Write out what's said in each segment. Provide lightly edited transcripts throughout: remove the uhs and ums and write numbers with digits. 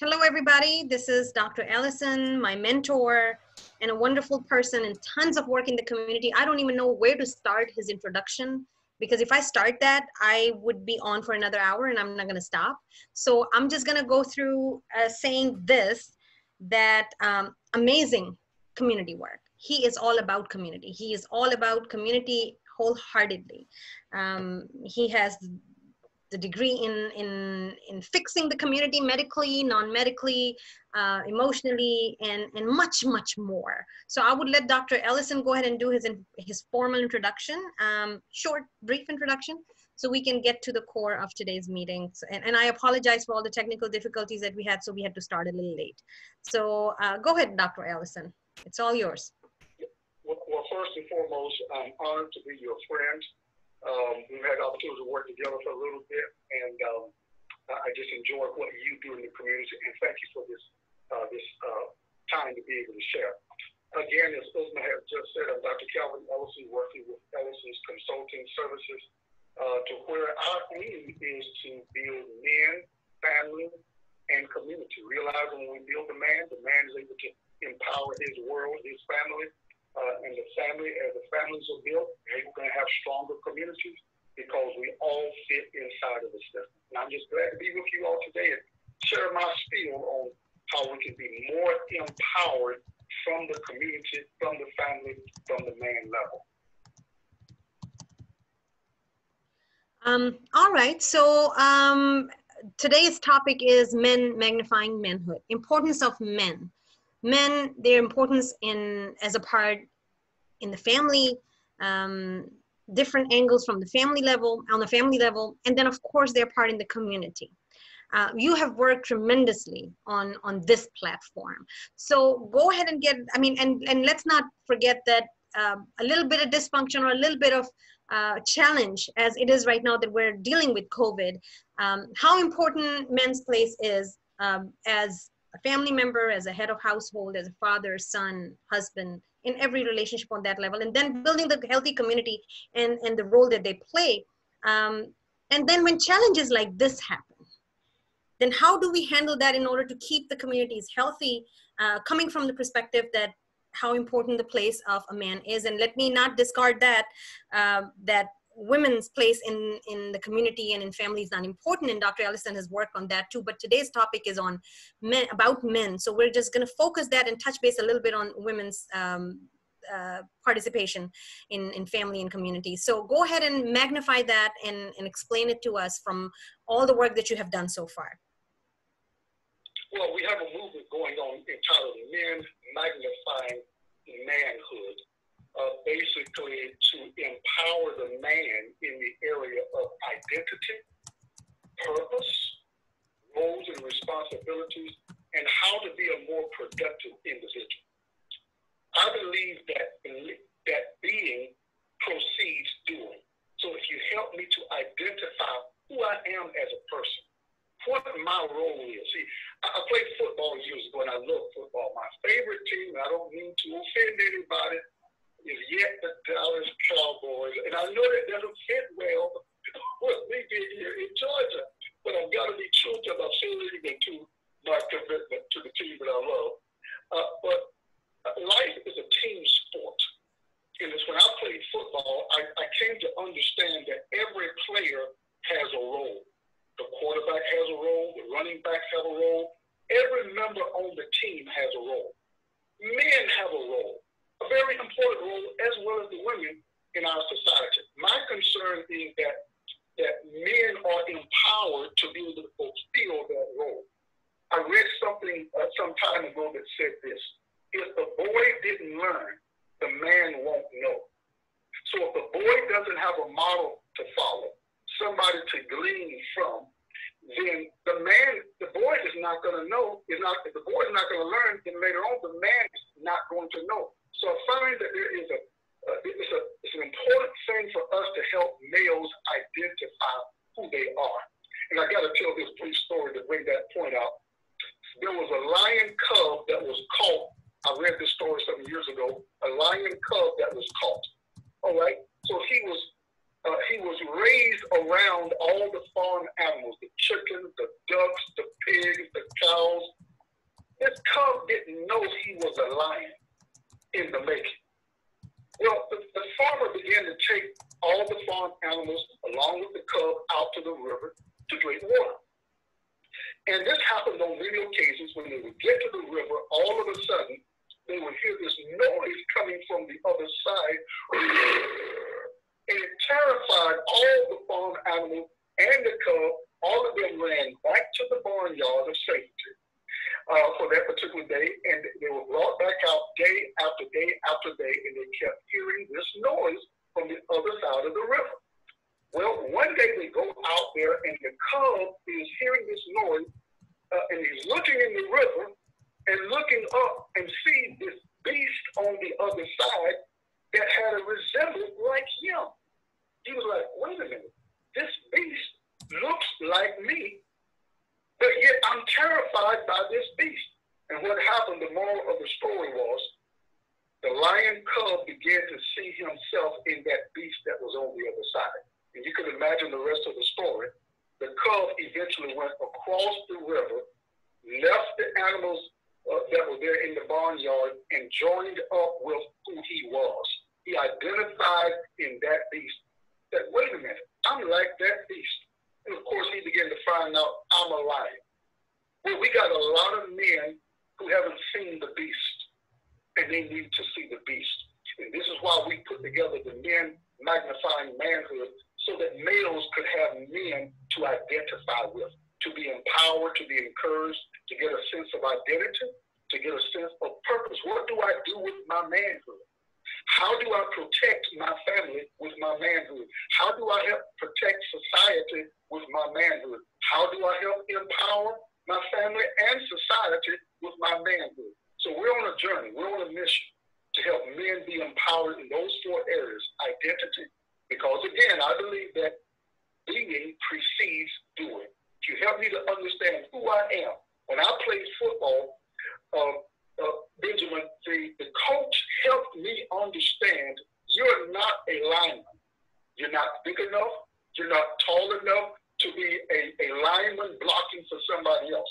Hello, everybody. This is Dr. Ellison, my mentor and a wonderful person and tons of work in the community. I don't even know where to start his introduction because if I start that, I would be on for another hour and I'm not going to stop. So I'm just going to go through saying this, that amazing community work. He is all about community. He is all about community wholeheartedly. He has the degree in fixing the community medically, non-medically, emotionally, and much, much more. So I would let Dr. Ellison go ahead and do his formal introduction, short, brief introduction, so we can get to the core of today's meeting. And I apologize for all the technical difficulties that we had, so we had to start a little late. So go ahead, Dr. Ellison. It's all yours. Well, first and foremost, I'm honored to be your friend. We've had the opportunity to work together for a little bit, and I just enjoy what you do in the community, and thank you for this time to be able to share. Again, as Uzma has just said, I'm Dr. Calvin Ellison, working with Ellison's Consulting Services, to where our aim is to build men, family, and community. Realizing when we build the man is able to empower his world, his family, and the family, as the families are built, we're going to have stronger communities because we all fit inside of the system. And I'm just glad to be with you all today and share my spiel on how we can be more empowered from the community, from the family, from the man level. All right, so today's topic is men magnifying manhood, importance of men. Men, their importance as a part in the family, different angles from the family level, on the family level, and then of course their part in the community. You have worked tremendously on this platform. So go ahead and and let's not forget that a little bit of dysfunction or a little bit of challenge as it is right now that we're dealing with COVID, how important men's place is as a family member, as a head of household, as a father, son, husband, in every relationship on that level, and then building the healthy community and the role that they play. And then when challenges like this happen, then how do we handle that in order to keep the communities healthy, coming from the perspective that how important the place of a man is. And let me not discard that, that women's place in the community and in family is not important, and Dr. Ellison has worked on that too, but today's topic is on men, about men. So we're just going to focus that and touch base a little bit on women's participation in family and community. So go ahead and magnify that and explain it to us from all the work that you have done so far. Well, we have a movement going on entitled Men Magnifying Manhood. Basically to empower the man in the area of identity, purpose, roles and responsibilities, and how to be a more productive individual. I believe that being precedes doing. So if you help me to identify who I am as a person, what my role is. See, I played football years ago, and I love football. My favorite team, and I don't mean to offend anybody, is yet the Dallas Cowboys. And I know that doesn't fit well with me being here in Georgia, but I've got to be true to my feelings and to my commitment to the team that I love. But life is a team sport. And it's when I played football, I came to understand that every player has a role. The quarterback has a role, the running backs have a role, every member on the team has a role. Men have a role, a very important role, as well as the women in our society. My concern is that men are empowered to be able to fulfill that role. I read something some time ago that said this: if the boy didn't learn, the man won't know. So if the boy doesn't have a model to follow, somebody to glean from, then the boy is not going to know. If the boy is not going to learn, then later on the man is not going to know. So I find that there is it's an important thing for us to help males identify who they are. And I got to tell this brief story to bring that point out. There was a lion cub that was caught. I read this story some years ago. A lion cub that was caught. All right. So he was raised around all the farm animals, the chickens, the ducks, the pigs, the cows, because this cub didn't know he was a lion in the making. Well, the farmer began to take all the farm animals along with the cub out to the river to drink water. And this happened on many occasions. When they would get to the river, all of a sudden, they would hear this noise coming from the other side. And it terrified all the farm animals and the cub. All of them ran back to the barnyard of safety for that particular day. And they were brought back out day after day after day. And they kept hearing this noise from the other side of the river. Well, one day they go out there and the cub is hearing this noise and he's looking in the river and looking up and see this beast on the other side that had a resemblance like him. He was like, wait a minute, this beast looks like me, but yet I'm terrified by this beast. And what happened, the moral of the story was, the lion cub began to see himself in that beast that was on the other side. And you can imagine the rest of the story. The cub eventually went across the river, left the animals that were there in the barnyard, and joined up with who he was. He identified in that beast that, wait a minute, I'm like that beast. And of course, he began to find out I'm a lion. Well, we got a lot of men who haven't seen the beast, and they need to see the beast. And this is why we put together the Men Magnifying Manhood, so that males could have men to identify with, to be empowered, to be encouraged, to get a sense of identity, to get a sense of purpose. What do I do with my manhood? How do I protect my family with my manhood? How do I help protect society with my manhood? How do I help empower my family and society with my manhood? So we're on a journey, we're on a mission to help men be empowered in those four areas: identity, because again, I believe that being precedes doing. You help me to understand who I am. When I played football, Benjamin, the coach helped me understand you're not a lineman. You're not big enough. You're not tall enough to be a lineman blocking for somebody else.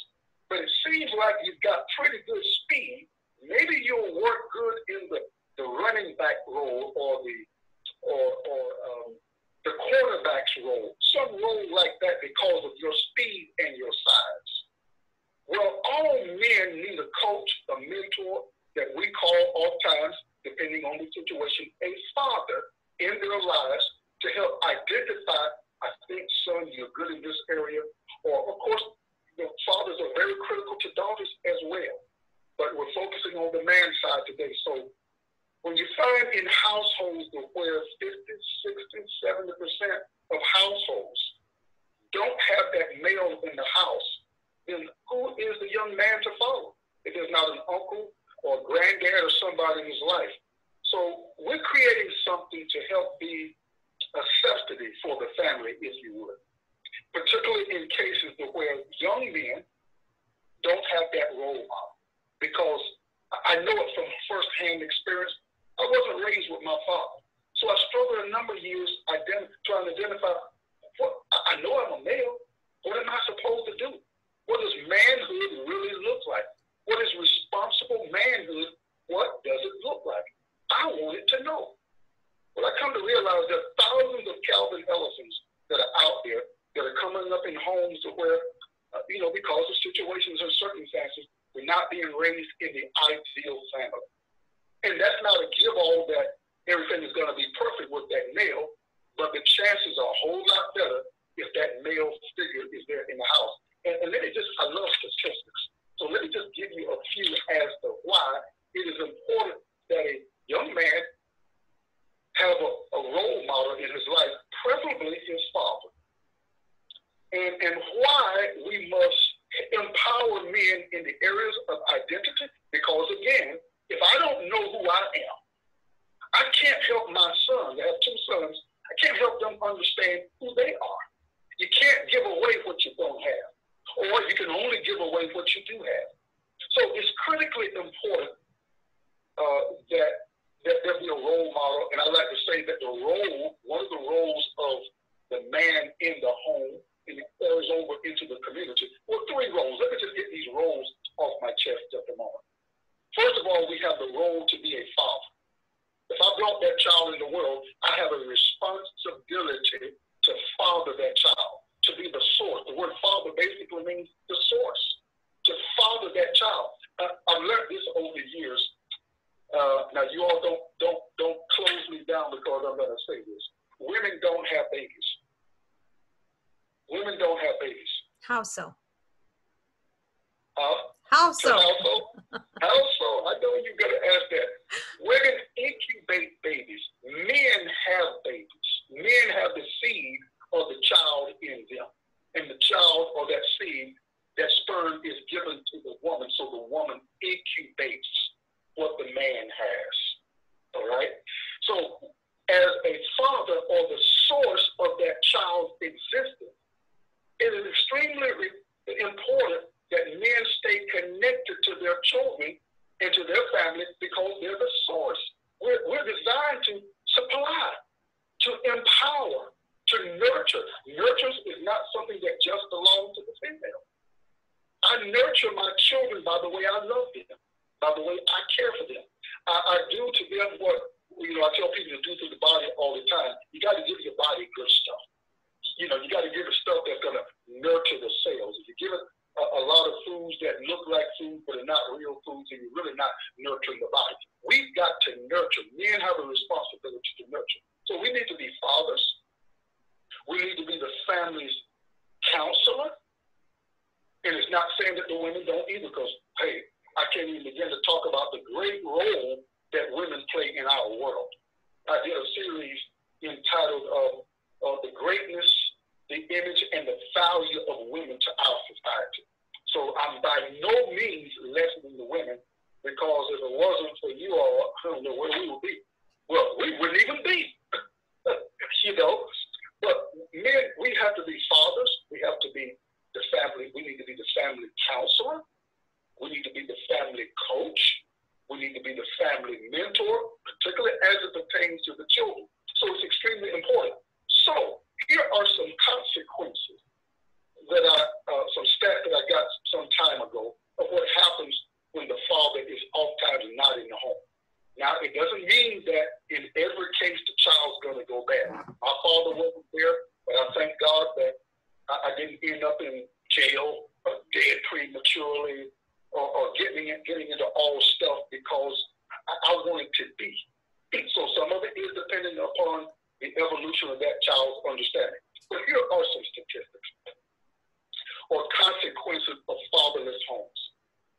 But it seems like you've got pretty good speed. Maybe you'll work good in the running back role or the quarterback's role, some role like that because of your speed and your size. Well, all men need a coach, a mentor that we call oftentimes, depending on the situation, a father in their lives to help identify, I think, son, you're good in this area. Or, of course, the fathers are very critical to daughters as well. But we're focusing on the man side today. So when you find in households where 50, 60, 70% of households don't have that male in the house, then who is the young man to follow if there's not an uncle or a granddad or somebody in his life? So we're creating something to help be a subsidy for the family, if you would, particularly in cases where young men don't have that role model. Because I know it from firsthand experience. I wasn't raised with my father. So I struggled a number of years trying to identify, I know I'm a male. What am I supposed to do? What does manhood really look like? What is responsible manhood? What does it look like? I wanted to know. Well, I come to realize there are thousands of Calvin Ellisons that are out there that are coming up in homes where, because of situations and circumstances, we're not being raised in the ideal family. And that's not a give all that everything is going to be perfect with that male, but the chances are a whole lot better if that male figure is there in the house. And I love statistics. So let me just give you a few as to why it is important that a young man have a role model in his life, preferably his father. And why we must empower men in the areas of identity, because again, if I don't know who I am, I can't help my son. I have two sons. I can't help them understand who they are. You can't give away what you don't have, or you can only give away what you do have. So it's critically important that there be a role model, and I like to say that one of the roles of the man in the home and it carries over into the community. Well, 3 roles. Let me just get these roles off my chest just a moment. First of all, we have the role to be a father. If I brought that child in the world, I have a responsibility to father that child, to be the source. The word father basically means the source, to father that child. I've learned this over the years. Now, you all don't close me down because I'm going to say this. Women don't have babies. Women don't have babies. How so? How so? How so? I know you're going to ask that. Women incubate babies. Men have babies. Men have the seed of the child in them. And the child or that seed, that sperm is given to the woman. So the woman incubates what the man has. All right? So as a father or the source of that child's existence, it is extremely important that men stay connected to their children and to their family because they're the source. We're designed to supply, to empower, to nurture. Nurture is not something that just belongs to the female. I nurture my children by the way I love them, by the way I care for them. I do to them what I tell people to do to the body all the time. You got to give your body good stuff. You got to give it stuff that's going to nurture the cells. If you give it a lot of foods that look like food but are not real foods, and you're really not nurturing the body. We've got to nurture. Men have a responsibility to nurture. So we need to be fathers. We need to be the family's counselor. And it's not saying that the women don't either, because, hey, I can't even begin to talk about the great role that women play in our world. I did a series entitled The Greatness, the Image, and the Value of Women to Our Society. So I'm by no means lessening the women, because if it wasn't for you all, I don't know where we would be. Well, we wouldn't even be, But men, we have to be fathers. We have to be the family. We need to be the family counselor. We need to be the family coach. We need to be the family mentor, particularly as it pertains to the children. So it's extremely important. So here are some consequences that some stats that I got some time ago of what happens when the father is oftentimes not in the home. Now, it doesn't mean that in every case the child's going to go bad. My father wasn't there, but I thank God that I didn't end up in jail or dead prematurely or getting into all stuff because I wanted to be. So some of it is dependent upon the evolution of that child's understanding. But here are some statistics or consequences of fatherless homes.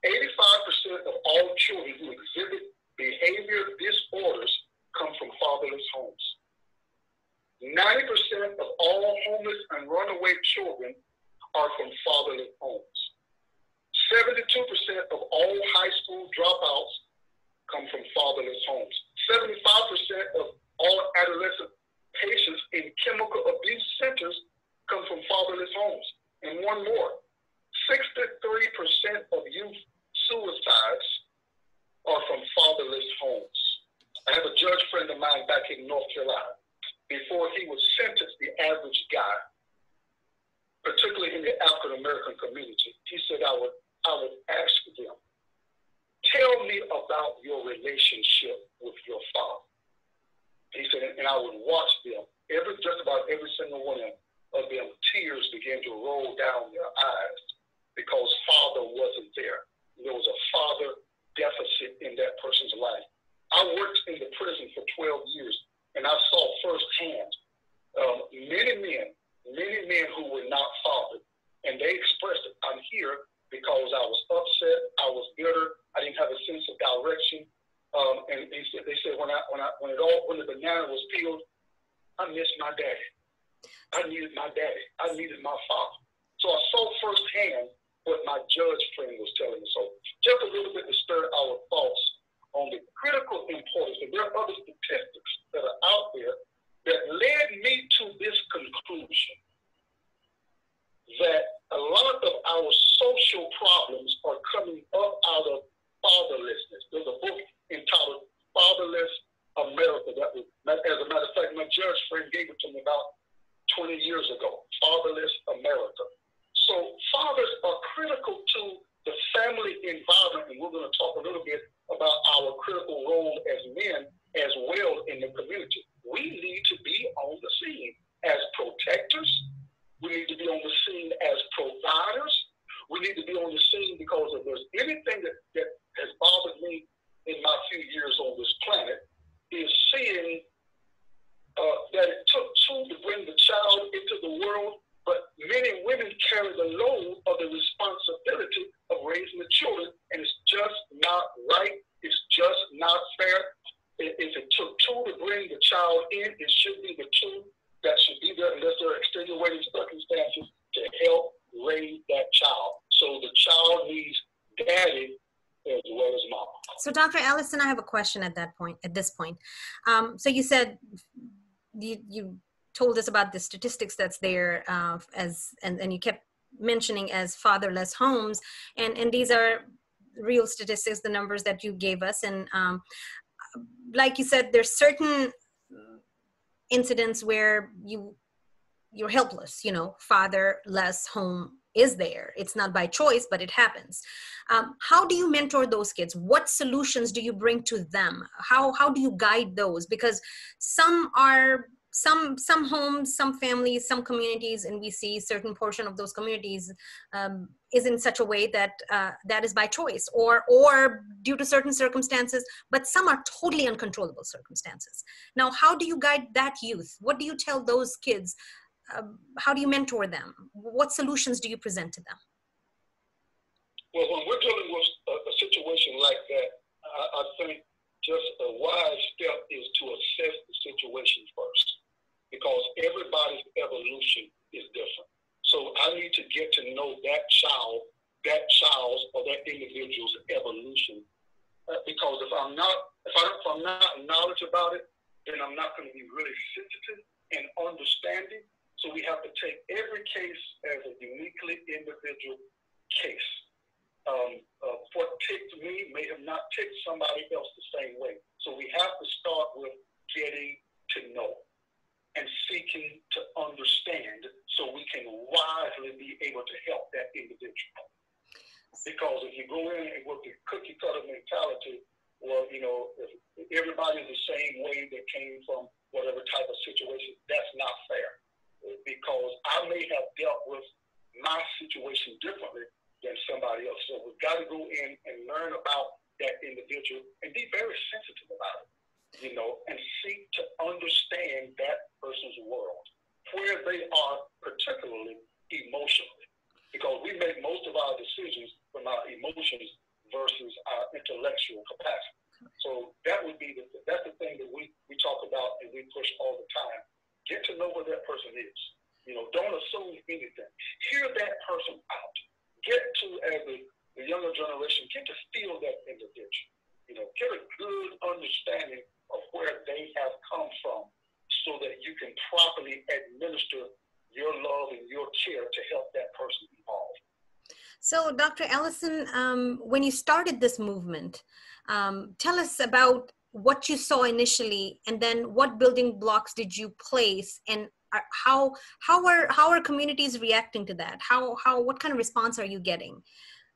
85% of all children who exhibit behavior disorders come from fatherless homes. 90% of all homeless and runaway children are from fatherless homes. 72% of all high school dropouts come from fatherless homes. 75% of all adolescent patients in chemical abuse centers come from fatherless homes. And one more, 63% of youth suicides are from fatherless homes. I have a judge friend of mine back in North Carolina. Before he was sentenced, the average guy, particularly in the African-American community, he said, I would ask them, tell me about your relationship with your father. He said, and I would watch them, just about every single one of them, tears began to roll down their eyes because father wasn't there. There was a father deficit in that person's life. I worked in the prison for 12 years, and I saw firsthand many men who were not fathered, and they expressed it. I'm here because I was upset, I was bitter, I didn't have a sense of direction. And they said when the banana was peeled, I missed my daddy. I needed my daddy. I needed my father. So I saw firsthand what my judge friend was telling me. So just a little bit to stir our thoughts on the critical importance. And there are other statistics that are out there that led me to this conclusion that a lot of our social problems are coming up out of fatherlessness. There's a book entitled Fatherless America that was, as a matter of fact, my judge friend gave it to me about 20 years ago, Fatherless America. environment, and we're going to talk a little bit about our critical role as men as well in the community. We need to be on the scene as protectors. We need to be on the scene as providers. We need to be on the scene because if there's anything that has bothered me in my few years on this planet is seeing that it took two to bring the child into the world, but many women carry the load of the responsibility of raising the children, and it's just not right. It's just not fair. If it took two to bring the child in, it should be the two that should be there unless there are extenuating circumstances to help raise that child. So the child needs daddy as well as mom. So Dr. Ellison, I have a question at this point. So you said, you told us about the statistics that's there and you kept mentioning as fatherless homes, and these are real statistics, the numbers that you gave us. And like you said, there's certain incidents where you're helpless, fatherless home is there. It's not by choice, but it happens. How do you mentor those kids? What solutions do you bring to them? How do you guide those? Because some homes, some families, some communities, and we see certain portion of those communities is in such a way that that is by choice or due to certain circumstances, but some are totally uncontrollable circumstances. Now, how do you guide that youth? What do you tell those kids? How do you mentor them? What solutions do you present to them? Well, when we're dealing with a situation like that, I think just a wise step is to assess the situation first, because everybody's evolution is different. So I need to get to know that child's or that individual's evolution, because if I'm not knowledgeable about it, then I'm not going to be really sensitive and understanding. So we have to take every case as a uniquely individual case. What ticked me may have not ticked somebody else the same way. So we have to start with getting to know and seeking to understand so we can wisely be able to help that individual. Because if you go in with the cookie cutter mentality, well, if everybody's the same way that came from whatever type of situation, that's not fair. Because I may have dealt with my situation differently than somebody else. So we've got to go in and learn about that individual and be very sensitive about it, and seek to understand that person's world, where they are particularly emotionally. Because we make most of our decisions from our emotions versus our intellectual capacity. So that's the thing that we talk about and we push all the time. Get to know where that person is. Don't assume anything. Hear that person out. Get to, as the younger generation, get to feel that individual. Get a good understanding of where they have come from so that you can properly administer your love and your care to help that person evolve. So, Dr. Ellison, when you started this movement, tell us about what you saw initially, and then what building blocks did you place, and how are communities reacting to that? What kind of response are you getting?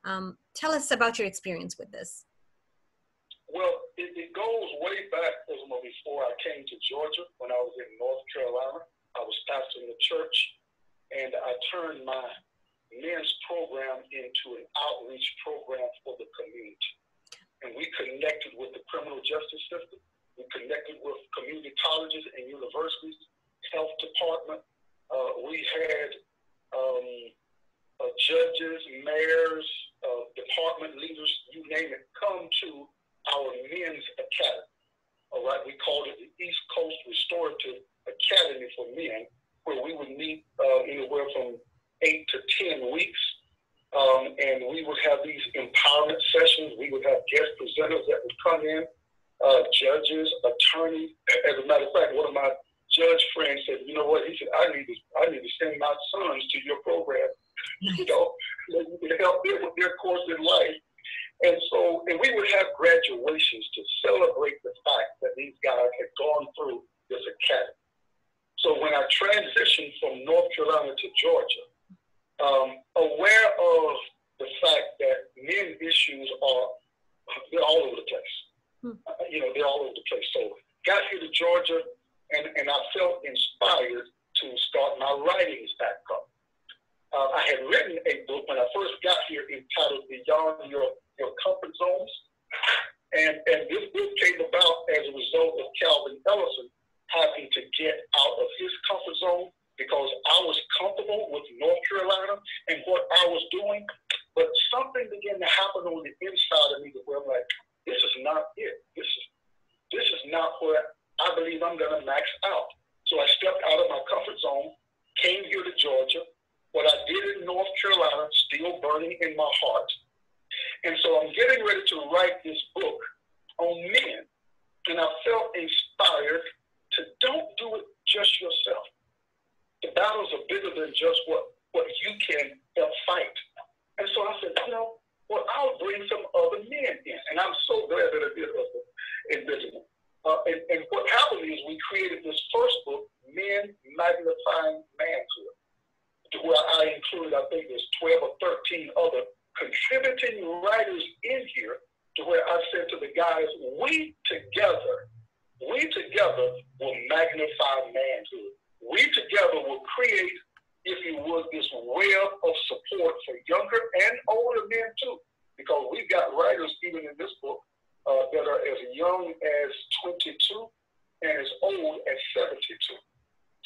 Tell us about your experience with this. Well, it goes way back, Uzma, before I came to Georgia. When I was in North Carolina, I was pastoring the church, and I turned my men's program into an outreach program for the community. And we connected with the criminal justice system. We connected with community colleges and universities, health department. We had judges, mayors, department leaders, you name it, come to our men's academy. All right, we called it the East Coast Restorative Academy for Men, where we would meet anywhere from 8 to 10 weeks. And we would have these empowerment sessions. We would have guest presenters that would come in, judges, attorneys. As a matter of fact, one of my judge friends said, "You know what?" He said, I need to send my sons to your program, so you can help them with their course in life." And we would have graduations to celebrate the fact that these guys had gone through this academy. So when I transitioned from North Carolina to Georgia, aware of the fact that men issues values they're all over the place. They're all over the place. So got here to Georgia, and I felt inspired to start my writings back up. I had written a book when I first got here entitled Beyond Your Comfort Zones. And this book came about as a result of Calvin Ellison having to get out of his comfort zone because I was comfortable with North Carolina and what I was doing, but something began to happen on the inside of me where I'm like, this is not it. This is not where I believe I'm going to max out. So I stepped out of my comfort zone, came here to Georgia. What I did in North Carolina, still burning in my heart. And so I'm getting ready to write this book on men. And I felt inspired to don't do it just yourself. The battles are bigger than just what you can fight. And so I said, I'll bring some other men in. And I'm so glad that I did Invisible. And what happened is we created this first book, Men Magnifying Manhood, to where I included, I think there's 12 or 13 other contributing writers in here, to where I said to the guys, we together will magnify manhood. We together will create, if you would, this web of support for younger and older men too, because we've got writers even in this book that are as young as 22 and as old as 72.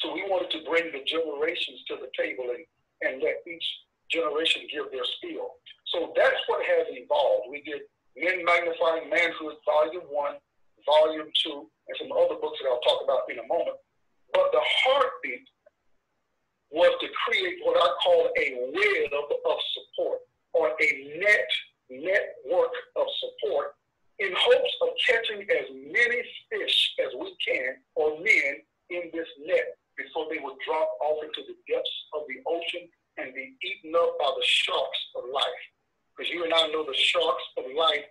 So we wanted to bring the generations to the table and let each generation give their spiel. So that's what has evolved. We did Men Magnifying Manhood, Volume 1, Volume 2, and some other books that I'll talk about in a moment. But the heartbeat was to create what I call a web of support, or a network of support, in hopes of catching as many fish as we can, or men, in this net before they would drop off into the depths of the ocean and be eaten up by the sharks of life. Because you and I know the sharks of life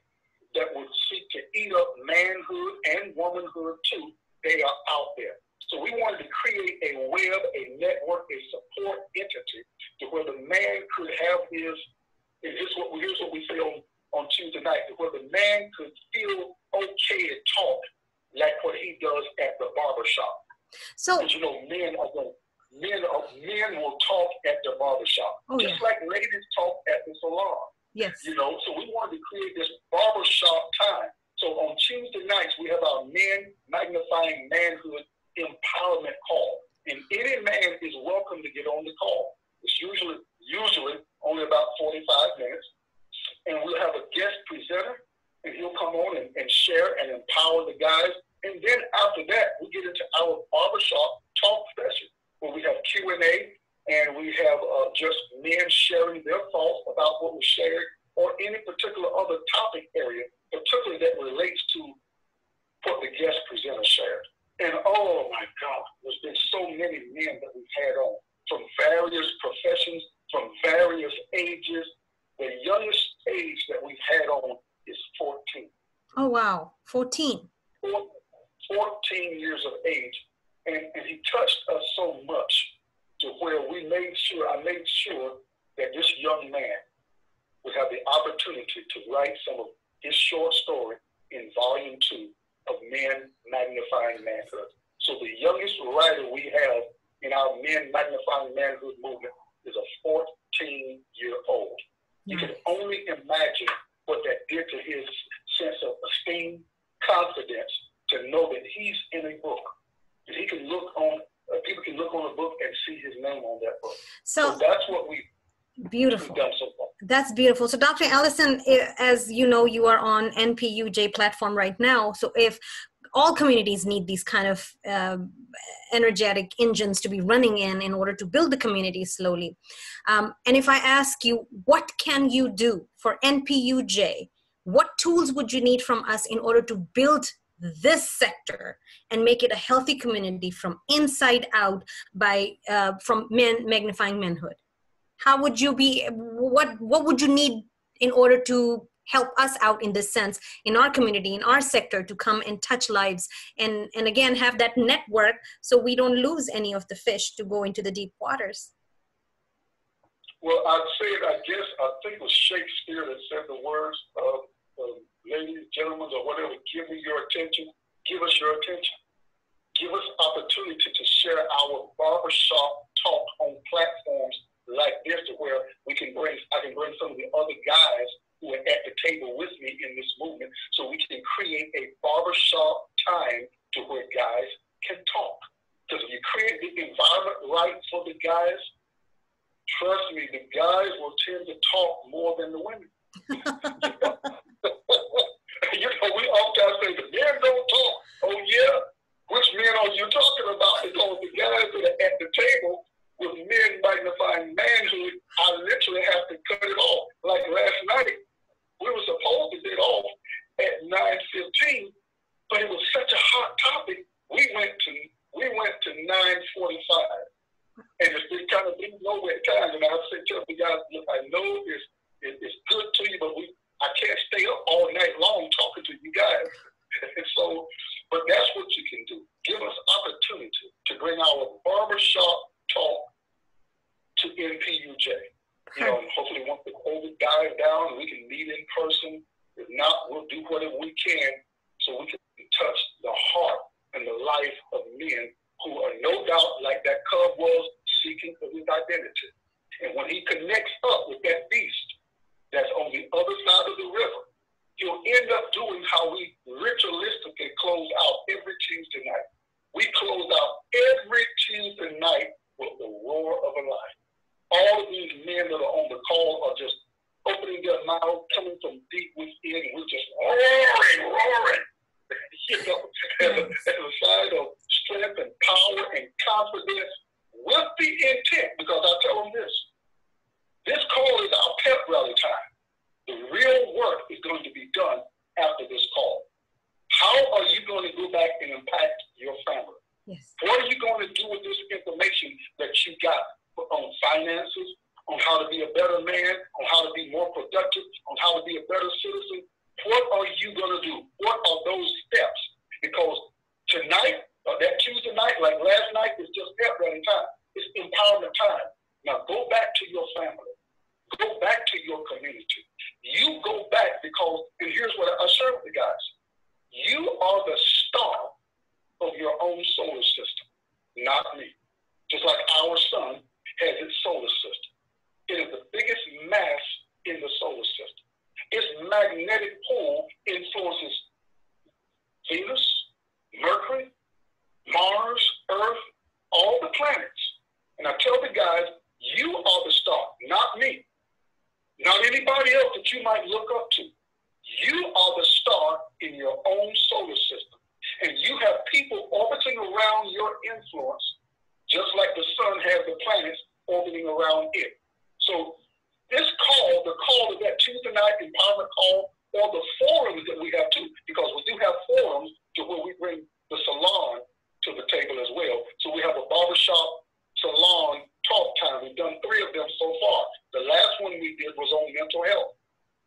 that would seek to eat up manhood and womanhood too, they are out there. So we wanted to create a web, a network, a support entity to where the man could have his, and here's what we say on Tuesday night, to where the man could feel okay to talk like what he does at the barbershop. So, because men will talk at the barbershop, just like ladies talk at the salon. Yes. So we wanted to create this barbershop time. So on Tuesday nights, we have our Men Magnifying Manhood Empowerment Call. And any man is welcome to get on the call. It's usually only about 45 minutes. And we'll have a guest presenter, and he'll come on and share and empower the guys. And then after that, we get into our barbershop talk session, where we have Q&A, and we have just men sharing their thoughts about what was shared, or any particular other topic area, particularly that relates to what the guest presenter shared. And oh my God, there's been so many men that we've had on from various professions, from various ages. The youngest age that we've had on is 14. Oh, wow. 14. 14 years of age. And he touched us so much to where I made sure that this young man would have the opportunity to write some of his short story in Volume 2 of Men Magnifying Manhood. So the youngest writer we have in our Men Magnifying Manhood movement is a 14-year-old. You can only imagine what that did to his sense of esteem, confidence, to know that he's in a book. That he can look on, people can look on a book and see his name on that book. So that's what we've done so far. That's beautiful. So Dr. Ellison, as you know, you are on NPU-J platform right now. So if all communities need these kind of energetic engines to be running in order to build the community slowly. And if I ask you, what can you do for NPU-J? What tools would you need from us in order to build this sector and make it a healthy community from inside out from Men Magnifying Manhood? How would you what would you need in order to help us out in this sense, in our community, in our sector, to come and touch lives and again, have that network so we don't lose any of the fish to go into the deep waters? Well, I'd say it, I think it was Shakespeare that said the words of ladies, gentlemen, or whatever, give me your attention, give us your attention. Give us opportunity to share our barbershop talk on platforms like this, to where I can bring some of the other guys who are at the table with me in this movement, so we can create a barbershop time to where guys can talk. Because if you create the environment right for the guys, trust me, the guys will tend to talk more than the women. You know, we often say the men don't talk. Oh yeah? Which men are you talking about? Because the guys that are at the table with men magnifying manhood, I literally have to cut it off. Like last night, we were supposed to get off at 9:15, but it was such a hot topic. We went to 9:45. And it's been kind of been nowhere at times. And I say to the guys, look, I know it's good to you, but I can't stay up all night long talking to you guys. And so, but that's what you can do. Give us opportunity to bring our barbershop talk to NPU-J. You know, and hopefully once the COVID dies down, we can meet in person. If not, we'll do whatever we can so we can touch the heart and the life of men who are no doubt, like that cub was, seeking for his identity. And when he connects up with that beast that's on the other side of the river, you'll end up doing how we ritualistically close out every Tuesday night. We close out every Tuesday night with the roar of a lion. All of these men that are on the call are just opening their mouth, coming from deep within, and we're just roaring. You know, as a sign of strength and power and confidence, with the intent, because I tell them this call is our pep rally time. The real work is going to be done after this call. How are you going to go back and impact your family? Yes. What are you going to do with this information that you got on finances, on how to be a better man, on how to be more productive, on how to be a better citizen? What are you going to do? What are those steps? Because tonight, that Tuesday night, like last night, is just pep rally time. It's empowerment time. Now go back to your family. Go back to your community. You go back because, and here's what I share with the guys. You are the star of your own solar system, not me. Just like our sun has its solar system. It is the biggest mass in the solar system. Its magnetic pull influences Venus, Mercury, Mars, Earth, all the planets. And I tell the guys, you are the star, not me. Not anybody else that you might look up to. You are the star in your own solar system. And you have people orbiting around your influence, just like the sun has the planets orbiting around it. So this call, the call of that Tuesday night empowerment call, or the forums that we have too, because we do have forums to where we bring the salon to the table as well. So we have a barbershop salon talk time. We've done 3 of them so far. The last one we did was on mental health.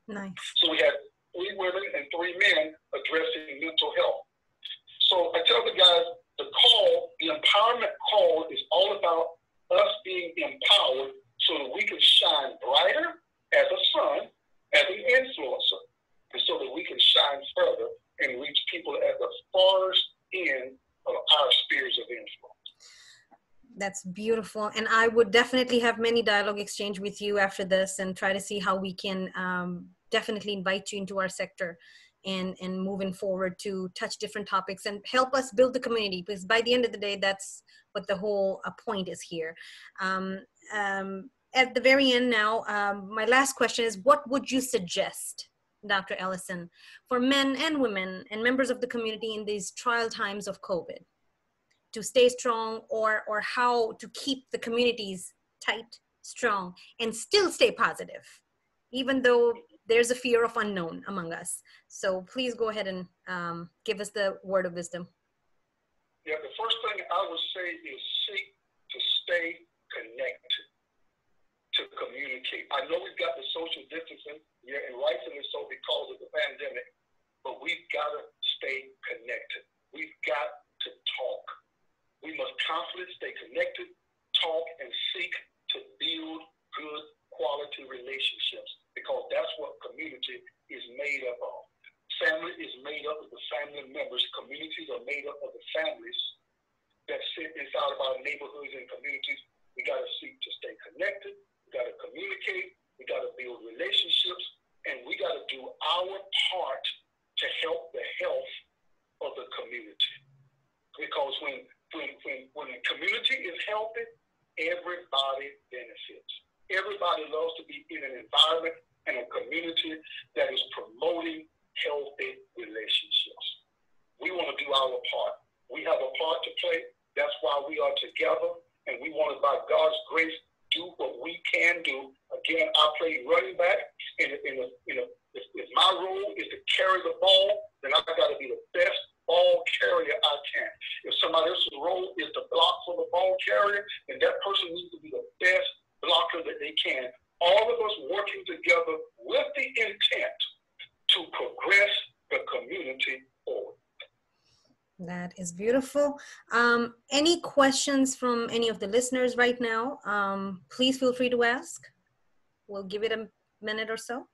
Nice. So we had 3 women and 3 men addressing mental health. So I tell the guys, the call, the empowerment call is all about us being empowered so that we can shine brighter as a sun, as an influencer, and so that we can shine further and reach people at the farthest end of our spheres of influence. That's beautiful. And I would definitely have many dialogue exchange with you after this and try to see how we can definitely invite you into our sector and moving forward to touch different topics and help us build the community, because by the end of the day, that's what the whole point is here. At the very end now, my last question is, what would you suggest, Dr. Ellison, for men and women and members of the community in these trial times of COVID to stay strong, or how to keep the communities tight, strong, and still stay positive, even though there's a fear of unknown among us? So please go ahead and give us the word of wisdom. Yeah, the first thing I would say is seek to stay connected, to communicate. I know we've got the social distancing, yeah, and rightfully so because of the pandemic, but we've got to stay connected. We've got to talk. We must constantly stay connected, talk, and seek to build good Family is made up of the family members. Communities are made up of the families that sit inside of our neighborhoods and communities. We got to seek to stay connected. We got to communicate. We got to build relationships. And we got to do our part to help the health of the community. Because when the community is healthy, everybody benefits. Everybody loves to be in an environment and a community that is promoting healthy relationships. We want to do our part. We have a part to play. That's why we are together, and we want to, by God's grace, do what we can do. Again, I play running back, and if my role is to carry the ball, then I got to be the best ball carrier I can. If somebody else's role is to block for the ball carrier, then that person needs to be the best blocker that they can. All of us working together with the intent to progress the community forward. That is beautiful. Any questions from any of the listeners right now? Please feel free to ask. We'll give it a minute or so.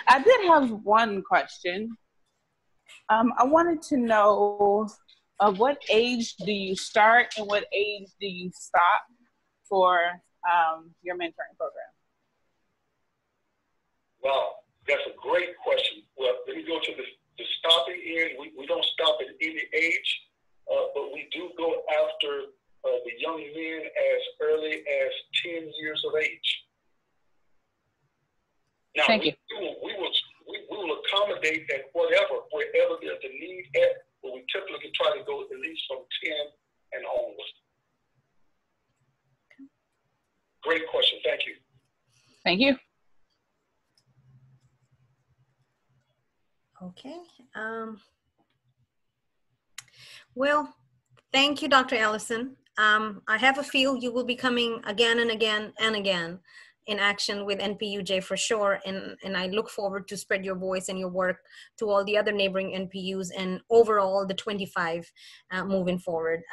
I did have one question. I wanted to know what age do you start and what age do you stop for your mentoring program? Wow, that's a great question. Well, let me go to the stopping end. We don't stop at any age, but we do go after the young men as early as 10 years of age. Now, Thank you. We will accommodate at wherever there's a need at, but we typically try to go at least from 10 and onwards. Great question. Thank you. Thank you. Okay. Well, thank you, Dr. Ellison. I have a feel you will be coming again and again and again in action with NPU-J for sure. And I look forward to spread your voice and your work to all the other neighboring NPUs and overall the 25 moving forward.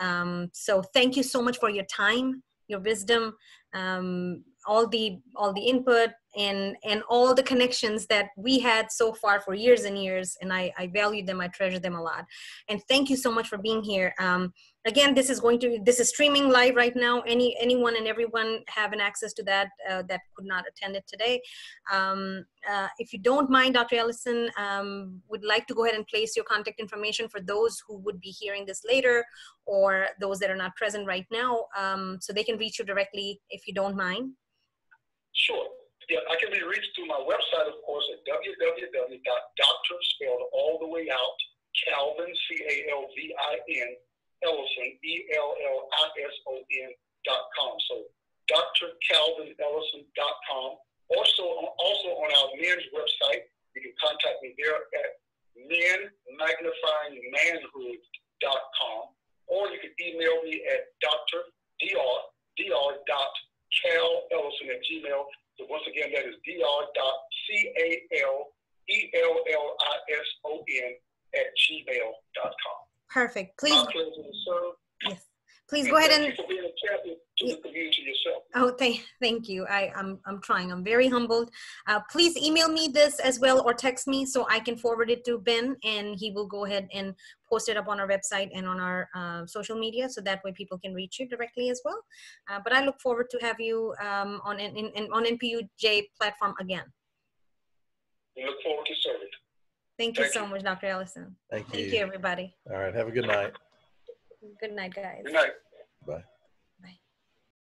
So thank you so much for your time, your wisdom, all the input and all the connections that we had so far for years and years. And I value them, I treasure them a lot. And thank you so much for being here. Again, this is streaming live right now. Anyone and everyone having access to that that could not attend it today. If you don't mind, Dr. Ellison, would like to go ahead and place your contact information for those who would be hearing this later or those that are not present right now, so they can reach you directly if you don't mind. Sure. Yeah, I can be reached through my website, of course, at www.dr, spelled all the way out, Calvin, C-A-L-V-I-N, Ellison, E-L-L-I-S-O-N.com. So drcalvinellison.com. Also on our men's website, you can contact me there at Manhood.com, or you can email me at dr.ellison@gmail. So once again, that is dr.calellison@gmail.com. Perfect. Please. My pleasure to serve. Yes. Please go ahead and. Thank you for being a champion to the community yourself. Oh, thank you. I'm trying. I'm very humbled. Please email me this as well or text me so I can forward it to Ben, and he will go ahead and post it up on our website and on our social media, so that way people can reach you directly as well. But I look forward to have you on NPU-J platform again. We look forward to serving. Thank you so much, Dr. Ellison. Thank you. Thank you, everybody. All right. Have a good night. Good night, guys. Good night.